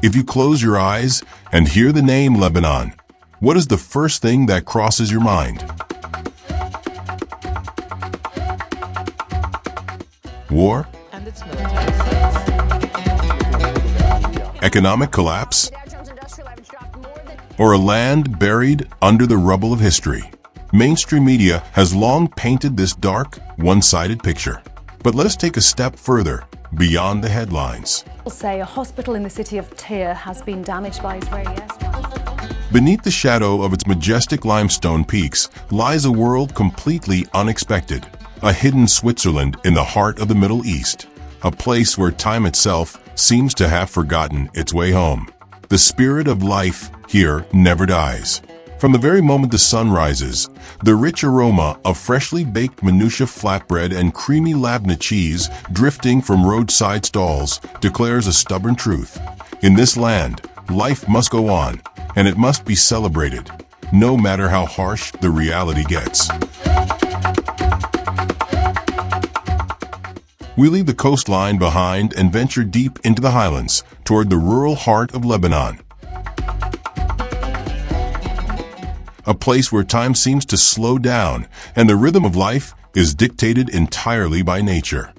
If you close your eyes and hear the name Lebanon, what is the first thing that crosses your mind? War? And its military sites. Economic collapse? Or a land buried under the rubble of history? Mainstream media has long painted this dark, one-sided picture. But let us take a step further, beyond the headlines. Say a hospital in the city of Tyre has been damaged by Israeli airstrikes. Beneath the shadow of its majestic limestone peaks lies a world completely unexpected, a hidden Switzerland in the heart of the Middle East, a place where time itself seems to have forgotten its way home. The spirit of life here never dies. From the very moment the sun rises, the rich aroma of freshly baked minutiae flatbread and creamy labna cheese drifting from roadside stalls declares a stubborn truth. In this land, life must go on, and it must be celebrated, no matter how harsh the reality gets. We leave the coastline behind and venture deep into the highlands, toward the rural heart of Lebanon. A place where time seems to slow down and the rhythm of life is dictated entirely by nature.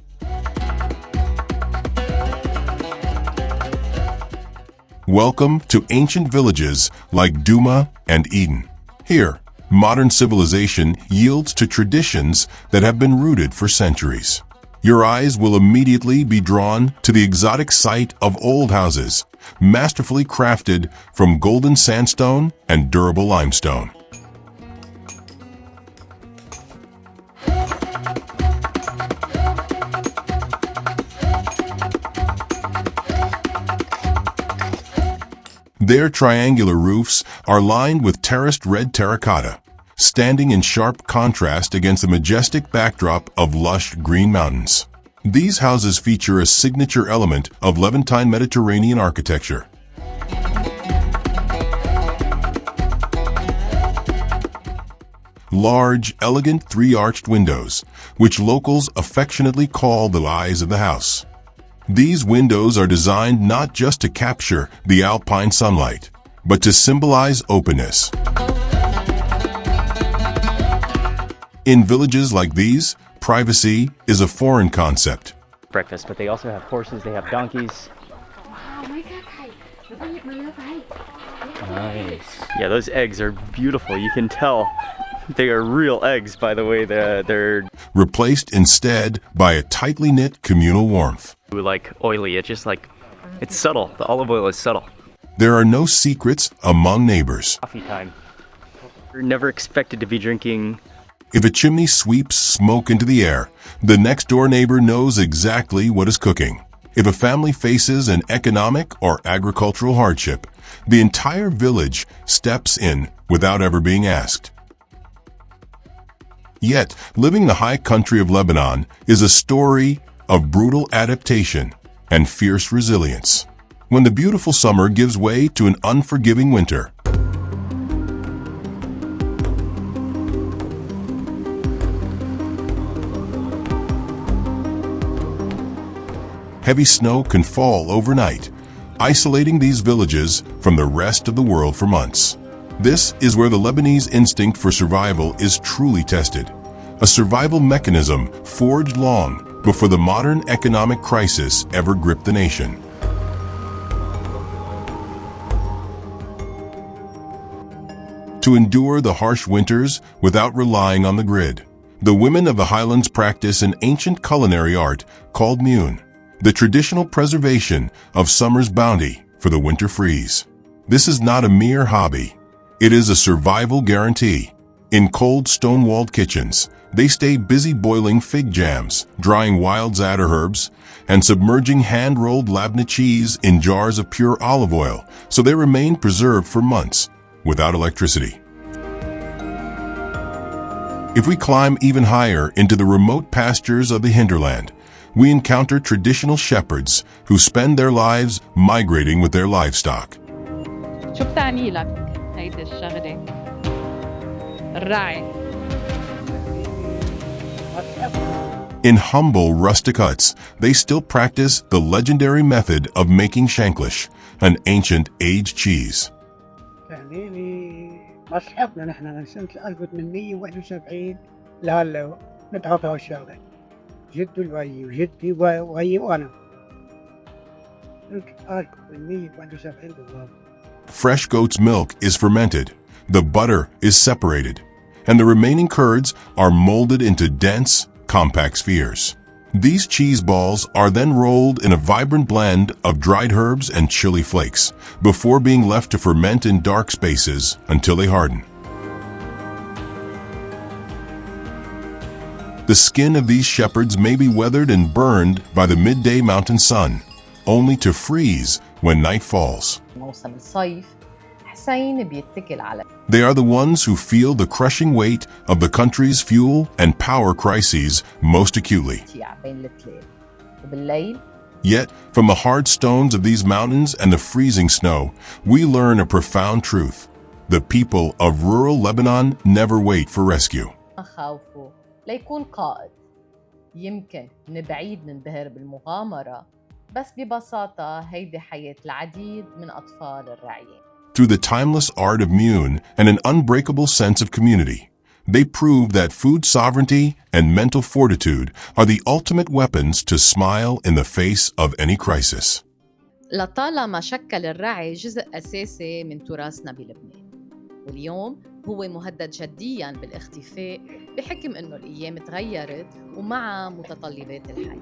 Welcome to ancient villages like Duma and Eden. Here, modern civilization yields to traditions that have been rooted for centuries. Your eyes will immediately be drawn to the exotic sight of old houses, masterfully crafted from golden sandstone and durable limestone. Their triangular roofs are lined with terraced red terracotta, standing in sharp contrast against the majestic backdrop of lush green mountains. These houses feature a signature element of Levantine Mediterranean architecture. Large, elegant three-arched windows, which locals affectionately call the eyes of the house. These windows are designed not just to capture the alpine sunlight, but to symbolize openness. In villages like these, privacy is a foreign concept. Breakfast, but they also have horses, they have donkeys. Nice. Yeah, those eggs are beautiful. You can tell they are real eggs by the way they're replaced instead by a tightly knit communal warmth. like oily. It's just like, it's subtle. The olive oil is subtle. There are no secrets among neighbors. Coffee time. You're never expected to be drinking. If a chimney sweeps smoke into the air, the next-door neighbor knows exactly what is cooking. If a family faces an economic or agricultural hardship, the entire village steps in without ever being asked. Yet, living the high country of Lebanon is a story of brutal adaptation and fierce resilience. When the beautiful summer gives way to an unforgiving winter, heavy snow can fall overnight, isolating these villages from the rest of the world for months. This is where the Lebanese instinct for survival is truly tested, a survival mechanism forged long before the modern economic crisis ever gripped the nation. To endure the harsh winters without relying on the grid, the women of the highlands practice an ancient culinary art called mune, the traditional preservation of summer's bounty for the winter freeze. This is not a mere hobby. It is a survival guarantee. In cold stone-walled kitchens, they stay busy boiling fig jams, drying wild zader herbs, and submerging hand-rolled labna cheese in jars of pure olive oil, so they remain preserved for months without electricity. If we climb even higher into the remote pastures of the hinterland, we encounter traditional shepherds who spend their lives migrating with their livestock. In humble rustic huts, they still practice the legendary method of making shanklish, an ancient aged cheese. يعني مصحفنا نحن من سنة 1871 لهلا ندعو في هالشغلة. جدي الوي وجدي وهي وأنا. سنة 1871 بالضبط. Fresh goat's milk is fermented, the butter is separated, and the remaining curds are molded into dense, compact spheres. These cheese balls are then rolled in a vibrant blend of dried herbs and chili flakes before being left to ferment in dark spaces until they harden. The skin of these shepherds may be weathered and burned by the midday mountain sun, only to freeze when night falls. موسم الصيف حسين بيتكل على They are the ones who feel the crushing weight of the country's fuel and power crises most acutely. تيع بين التلال وبالليل Yet, from the hard stones of these mountains and the freezing snow, we learn a profound truth. The people of rural Lebanon never wait for rescue. ما خاوفوا ليكون قائد. يمكن من بعيد ننبهر بالمغامرة، بس ببساطة هيدي حياة العديد من أطفال الرعيين. Through the timeless art of Mune and an unbreakable sense of community, they prove that food sovereignty and mental fortitude are the ultimate weapons to smile in the face of any crisis. لطالما شكل الرعي جزء أساسي من تراثنا بلبنان، واليوم هو مهدد جدياً بالاختفاء بحكم إنه الأيام تغيرت ومع متطلبات الحياة،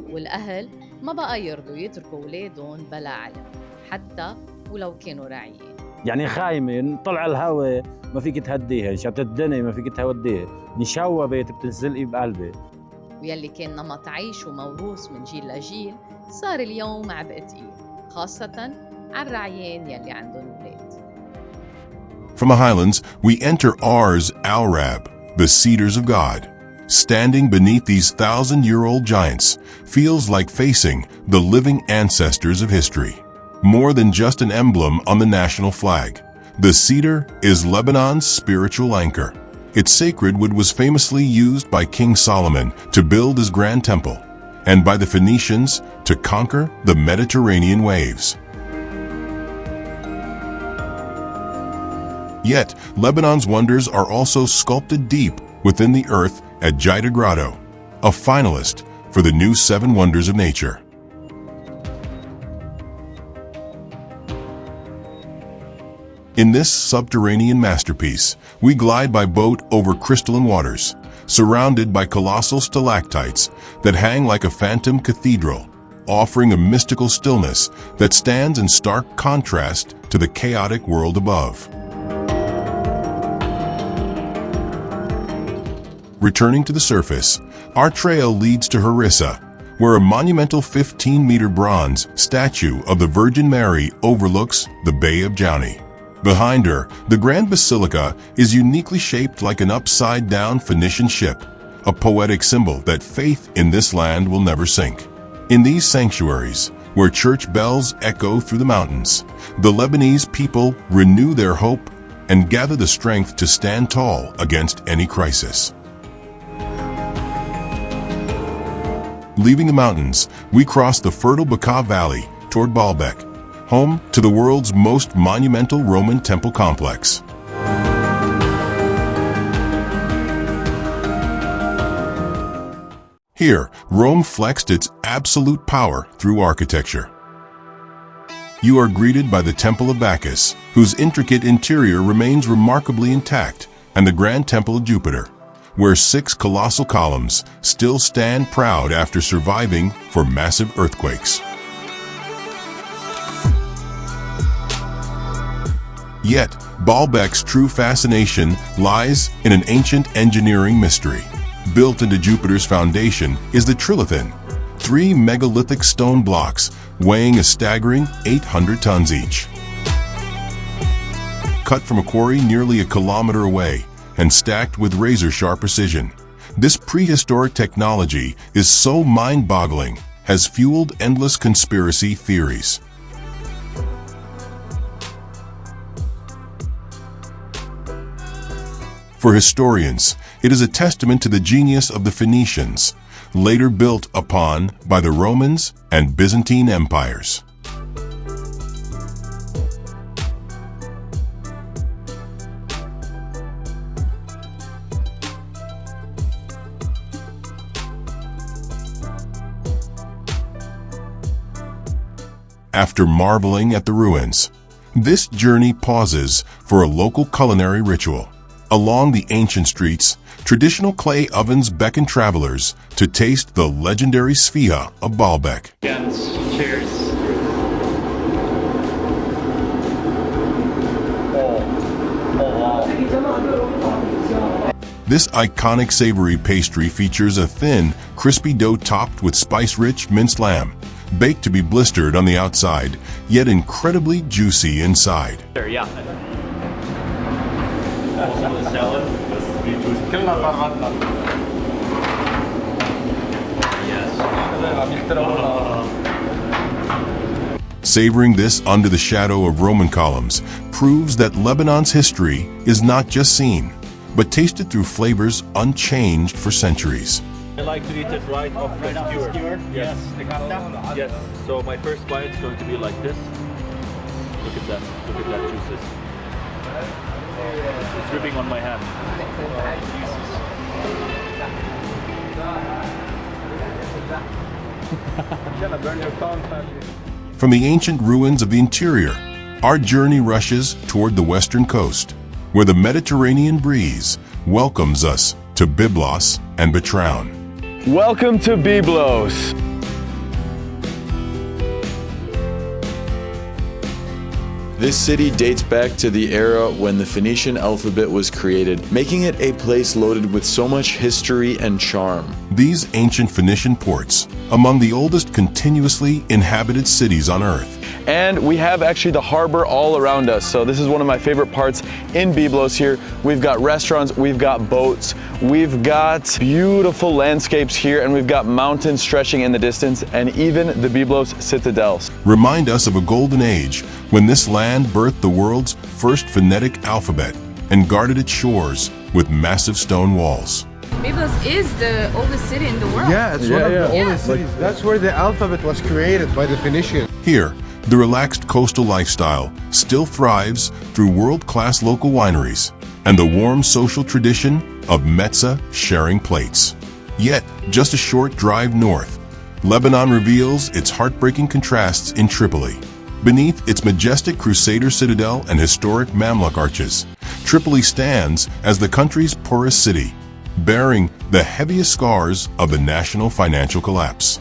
والأهل ما بقى يرضوا يتركوا أولادهم بلا علم حتى ولو كانوا راعيين. يعني خايمة طلع الهواء ما فيك تهديها، شبت الدنيا ما فيك تهديها، نشوبت بتنزلقي بقلبي. ويلي كان نمط عيش وموروث من جيل لجيل صار اليوم عبء تقيل، خاصة على الرعيان يلي عندهم أولاد. From the highlands, we enter Ars al-Rab, the cedars of God. Standing beneath these 1,000-year-old giants feels like facing the living ancestors of history. More than just an emblem on the national flag, the cedar is Lebanon's spiritual anchor. Its sacred wood was famously used by King Solomon to build his grand temple, and by the Phoenicians to conquer the Mediterranean waves. Yet, Lebanon's wonders are also sculpted deep within the earth at Jaida Grotto, a finalist for the new 7 Wonders of Nature. In this subterranean masterpiece, we glide by boat over crystalline waters, surrounded by colossal stalactites that hang like a phantom cathedral, offering a mystical stillness that stands in stark contrast to the chaotic world above. Returning to the surface, our trail leads to Harissa, where a monumental 15-meter bronze statue of the Virgin Mary overlooks the Bay of Jouni. Behind her, the Grand Basilica is uniquely shaped like an upside-down Phoenician ship, a poetic symbol that faith in this land will never sink. In these sanctuaries, where church bells echo through the mountains, the Lebanese people renew their hope and gather the strength to stand tall against any crisis. Leaving the mountains, we cross the fertile Bekaa Valley toward Baalbek, home to the world's most monumental Roman temple complex. Here, Rome flexed its absolute power through architecture. You are greeted by the Temple of Bacchus, whose intricate interior remains remarkably intact, and the Grand Temple of Jupiter, where 6 colossal columns still stand proud after surviving for massive earthquakes. Yet, Baalbek's true fascination lies in an ancient engineering mystery. Built into Jupiter's foundation is the trilithon, 3 megalithic stone blocks weighing a staggering 800 tons each. Cut from a quarry nearly a kilometer away and stacked with razor-sharp precision, this prehistoric technology is so mind-boggling, has fueled endless conspiracy theories. For historians, it is a testament to the genius of the Phoenicians, later built upon by the Romans and Byzantine empires. After marveling at the ruins, this journey pauses for a local culinary ritual. Along the ancient streets, traditional clay ovens beckon travelers to taste the legendary sfiha of Baalbek. Cheers. This iconic savory pastry features a thin, crispy dough topped with spice-rich minced lamb, baked to be blistered on the outside, yet incredibly juicy inside. Sure, yeah. Also the salad. Savoring this under the shadow of Roman columns proves that Lebanon's history is not just seen, but tasted through flavors unchanged for centuries. I like to eat it right off the skewer. Yes. Yes. So my first bite is going to be like this. Look at that. Look at that juices. It's dripping on my hand. From the ancient ruins of the interior, our journey rushes toward the western coast, where the Mediterranean breeze welcomes us to Byblos and Betraun. Welcome to Byblos. This city dates back to the era when the Phoenician alphabet was created, making it a place loaded with so much history and charm. These ancient Phoenician ports, among the oldest continuously inhabited cities on Earth. And we have actually the harbor all around us. So this is one of my favorite parts in Byblos here. We've got restaurants, we've got boats, we've got beautiful landscapes here, and we've got mountains stretching in the distance, and even the Byblos citadels. Remind us of a golden age when this land birthed the world's first phonetic alphabet and guarded its shores with massive stone walls. Byblos is the oldest city in the world. Yeah, it's one of the oldest cities. That's where the alphabet was created by the Phoenicians. Here, the relaxed coastal lifestyle still thrives through world-class local wineries and the warm social tradition of metzah sharing plates. Yet, just a short drive north, Lebanon reveals its heartbreaking contrasts in Tripoli. Beneath its majestic Crusader citadel and historic Mamluk arches, Tripoli stands as the country's poorest city, bearing the heaviest scars of the national financial collapse.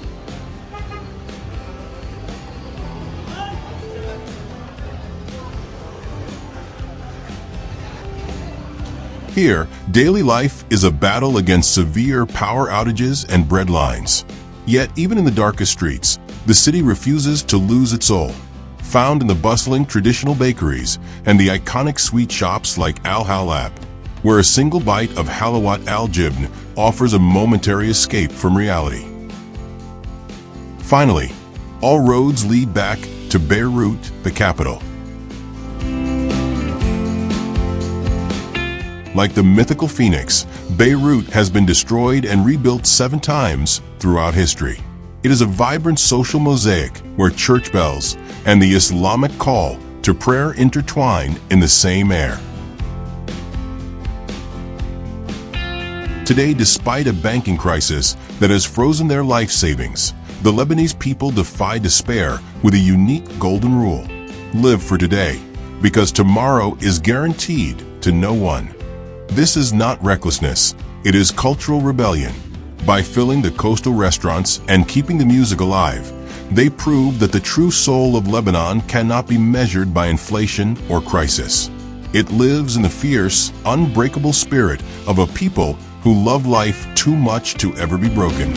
Here, daily life is a battle against severe power outages and bread lines. Yet, even in the darkest streets, the city refuses to lose its soul. Found in the bustling traditional bakeries and the iconic sweet shops like Al Halab, where a single bite of halawat al-jibn offers a momentary escape from reality. Finally, all roads lead back to Beirut, the capital. Like the mythical phoenix, Beirut has been destroyed and rebuilt 7 times throughout history. It is a vibrant social mosaic where church bells and the Islamic call to prayer intertwine in the same air. Today, despite a banking crisis that has frozen their life savings, the Lebanese people defy despair with a unique golden rule. Live for today, because tomorrow is guaranteed to no one. This is not recklessness, it is cultural rebellion. By filling the coastal restaurants and keeping the music alive, they prove that the true soul of Lebanon cannot be measured by inflation or crisis. It lives in the fierce, unbreakable spirit of a people who love life too much to ever be broken.